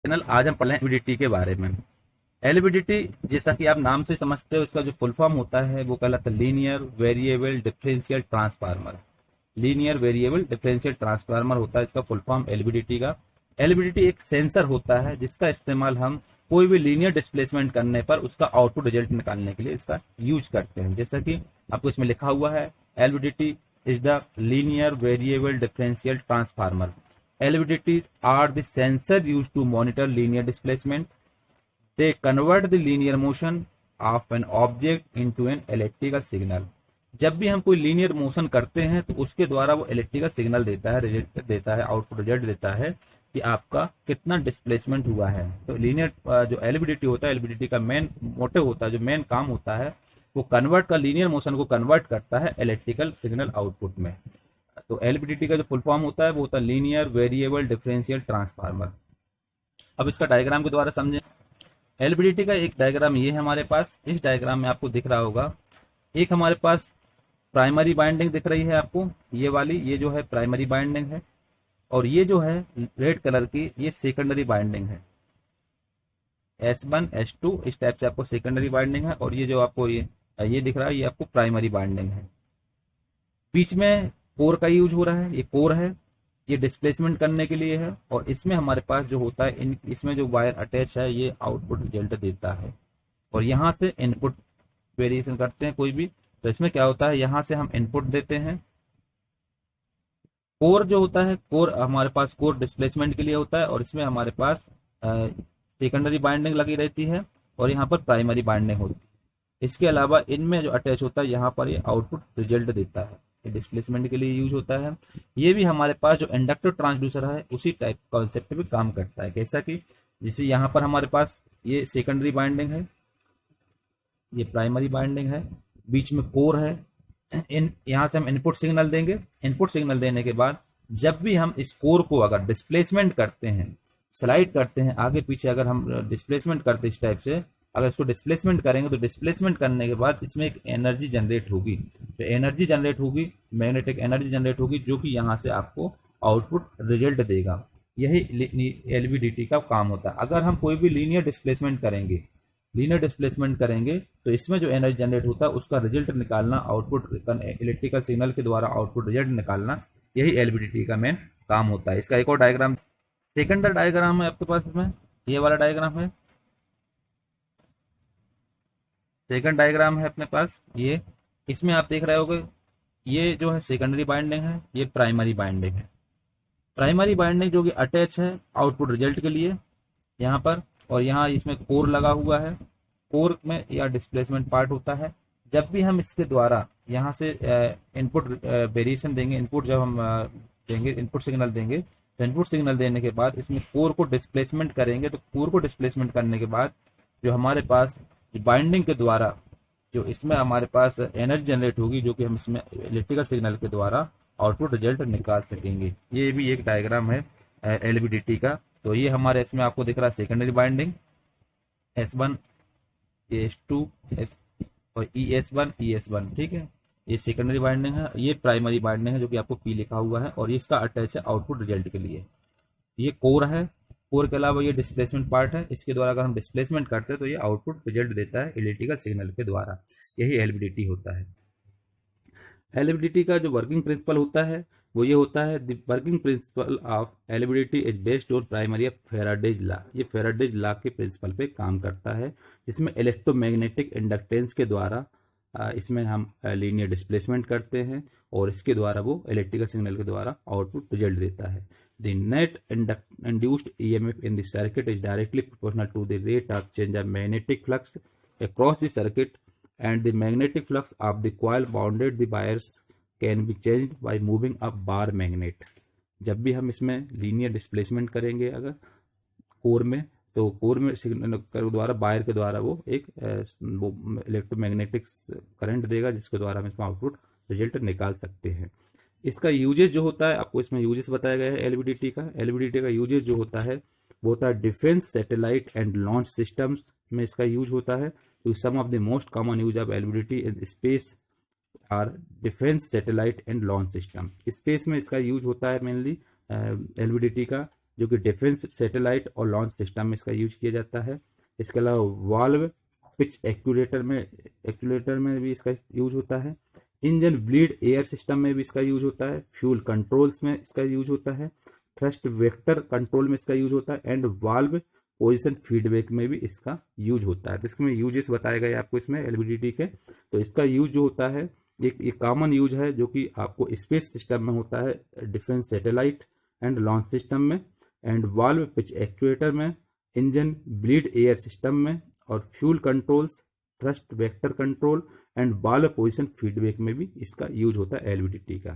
Channel आज हम पढ़ रहे हैं एलवीडीटी के बारे में। एलवीडीटी जैसा कि आप नाम से समझते हो, इसका जो फुल फॉर्म होता है वो कहलाता है linear variable differential transformer. Linear variable differential transformer होता है इसका फुल फॉर्म एलवीडीटी का। एलवीडीटी एक सेंसर होता है जिसका इस्तेमाल हम कोई भी लीनियर डिस्प्लेसमेंट करने पर उसका आउटपुट रिजल्ट निकालने के लिए इसका यूज करते हैं। जैसा कि आपको इसमें लिखा हुआ है, LVDT is the linear variable differential transformer. LVDTs are the sensors used to monitor linear displacement. They convert the linear motion of an object into an electrical signal. जब भी हम कोई लीनियर मोशन करते हैं तो उसके द्वारा वो इलेक्ट्रिकल सिग्नल देता है, रिजल्ट देता है, आउटपुट रिजल्ट देता है कि आपका कितना डिस्प्लेसमेंट हुआ है। तो लीनियर जो एलवीडीटी होता है, एलवीडीटी का मेन मोटिव होता है, जो मेन काम होता है वो कन्वर्ट का लीनियर मोशन को कन्वर्ट करता है इलेक्ट्रिकल सिग्नल आउटपुट में। तो एलवीडीटी का जो फुल फॉर्म होता है वो होता है लीनियर वेरिएबल डिफरेंशियल ट्रांसफार्मर। अब इसका डायग्राम के द्वारा समझें। एलवीडीटी का एक डायग्राम ये है हमारे पास। इस डायग्राम में आपको दिख रहा होगा, एक हमारे पास प्राइमरी बाइंडिंग दिख रही है आपको, ये वाली, ये जो है प्राइमरी बाइंडिंग है। और ये जो है रेड कलर की, ये सेकेंडरी बाइंडिंग है। S1 S2 इस टाइप से आपको सेकेंडरी बाइंडिंग है। और ये जो आपको ये दिख रहा है, ये आपको प्राइमरी बाइंडिंग है। बीच में कोर का यूज हो रहा है, ये कोर है, ये डिस्प्लेसमेंट करने के लिए है। और इसमें हमारे पास जो होता है, इसमें जो वायर अटैच है ये आउटपुट रिजल्ट देता है। और यहाँ से इनपुट वेरिएशन करते हैं कोई भी, तो इसमें क्या होता है, यहाँ से हम इनपुट देते हैं। कोर जो होता है, कोर हमारे पास कोर डिस्प्लेसमेंट के लिए होता है। और इसमें हमारे पास सेकेंडरी बाइंडिंग लगी रहती है और यहाँ पर प्राइमरी बाइंडिंग होती है। इसके अलावा इनमें जो अटैच होता है, यहाँ पर ये आउटपुट रिजल्ट देता है, ये डिस्प्लेसमेंट के लिए यूज होता है। ये भी हमारे पास जो इंडक्टर ट्रांसड्यूसर है उसी टाइप कॉन्सेप्ट पे काम करता है। कैसा कि जैसे यहाँ पर हमारे पास ये सेकेंडरी बाइंडिंग है, ये प्राइमरी बाइंडिंग है, बीच में कोर है। यहाँ से हम इनपुट सिग्नल देंगे। इनपुट सिग्नल देने के बाद जब भी हम इस कोर को अगर डिस्प्लेसमेंट करते हैं, स्लाइड करते हैं आगे पीछे, अगर हम डिस्प्लेसमेंट करते हैं इस टाइप से, अगर इसको डिस्प्लेसमेंट करेंगे तो डिस्प्लेसमेंट करने के बाद इसमें एक एनर्जी जनरेट होगी। तो एनर्जी जनरेट होगी, मैग्नेटिक एनर्जी जनरेट होगी, जो कि यहाँ से आपको आउटपुट रिजल्ट देगा। यही एलवीडीटी का काम होता है। अगर हम कोई भी लीनियर डिस्प्लेसमेंट करेंगे तो इसमें जो एनर्जी जनरेट होता है उसका रिजल्ट निकालना, आउटपुट इलेक्ट्रिकल सिग्नल के द्वारा आउटपुट रिजल्ट निकालना, यही एलवीडीटी का मेन काम होता है। इसका एक और डायग्राम, सेकंड डायग्राम है आपके पास, इसमें ये वाला डायग्राम है। सेकंड डायग्राम है अपने पास ये। इसमें आप देख रहे होगे, ये जो है सेकेंडरी बाइंडिंग है, ये प्राइमरी बाइंडिंग है। प्राइमरी बाइंडिंग जो कि अटैच है आउटपुट रिजल्ट के लिए यहाँ पर। और यहाँ इसमें कोर लगा हुआ है, कोर में या डिस्प्लेसमेंट पार्ट होता है। जब भी हम इसके द्वारा यहाँ से इनपुट वेरिएशन देंगे, इनपुट जब हम देंगे, इनपुट सिग्नल देंगे, तो इनपुट सिग्नल देने के बाद इसमें कोर को डिस्प्लेसमेंट करेंगे। तो कोर को डिस्प्लेसमेंट करने के बाद जो हमारे पास बाइंडिंग के द्वारा जो इसमें हमारे पास एनर्जी जनरेट होगी, जो कि हम इसमें इलेक्ट्रिकल सिग्नल के द्वारा आउटपुट रिजल्ट निकाल सकेंगे। ये भी एक डायग्राम है एलवीडीटी का। तो ये हमारे इसमें आपको दिख रहा है secondary binding S1 S2 S और ES1 ठीक है, ये सेकेंडरी बाइंडिंग है। ये प्राइमरी बाइंडिंग है जो कि आपको P लिखा हुआ है, और इसका अटैच है आउटपुट रिजल्ट के लिए। ये कोर है, कोर के अलावा ये डिस्प्लेसमेंट पार्ट है। इसके द्वारा अगर हम डिस्प्लेसमेंट करते हैं तो ये आउटपुट रिजल्ट देता है इलेक्ट्रिकल सिग्नल के द्वारा। यही एलवीडीटी होता है। एलवीडीटी का जो वर्किंग प्रिंसिपल होता है वो ये होता है, the working principle of LVDT is based on primary of Faraday's law. ये फेराडेज लॉ के प्रिंसिपल पे काम करता है, जिसमें इलेक्ट्रोमैग्नेटिक इंडक्टेंस के द्वारा इसमें हम लीनियर डिस्प्लेसमेंट करते हैं और इसके द्वारा वो इलेक्ट्रिकल सिग्नल के द्वारा आउटपुट रिजल्ट देता है। The net induced EMF in the circuit is directly proportional to the rate of change of magnetic flux across the circuit, and the magnetic flux of the coil bounded the wires can be changed by moving a bar magnet। जब भी हम इसमें linear displacement करेंगे अगर core में, तो core में signal के द्वारा, वायर के द्वारा वो एक इलेक्ट्रोमैग्नेटिक करंट देगा, जिसके द्वारा हम इसमें आउटपुट रिजल्ट निकाल सकते हैं। इसका यूजेज जो होता है, आपको इसमें यूजेस बताया गया है एलवीडीटी का। एलवीडीटी का यूजेज जो होता है वो होता है defence, satellite and launch systems में इसका यूज होता है। तो some of the most common use of LVDT in space are defence, satellite and launch system. Space में इसका यूज होता है मेनली एलवीडीटी का, जो कि डिफेंस सैटेलाइट और लॉन्च सिस्टम में इसका यूज किया जाता है। इसके अलावा वाल्व पिच एक्चुएटर में भी इसका यूज होता है। इंजन ब्लीड एयर सिस्टम में भी इसका यूज होता है। फ्यूल कंट्रोल्स में इसका यूज होता है। थ्रस्ट वेक्टर कंट्रोल में इसका यूज होता है एंड वाल्व पोजीशन फीडबैक में भी इसका यूज होता है। तो इसमें यूजेस बताए गए आपको इसमें एलवीडीटी के। तो इसका यूज जो होता है एक कॉमन यूज है जो कि आपको स्पेस सिस्टम में होता है, defence satellite and launch system में, एंड वाल्व पिच एक्चुएटर में, इंजन ब्लीड एयर सिस्टम में, और fuel controls, thrust vector control and valve position feedback में भी इसका यूज होता है एलवीडीटी का।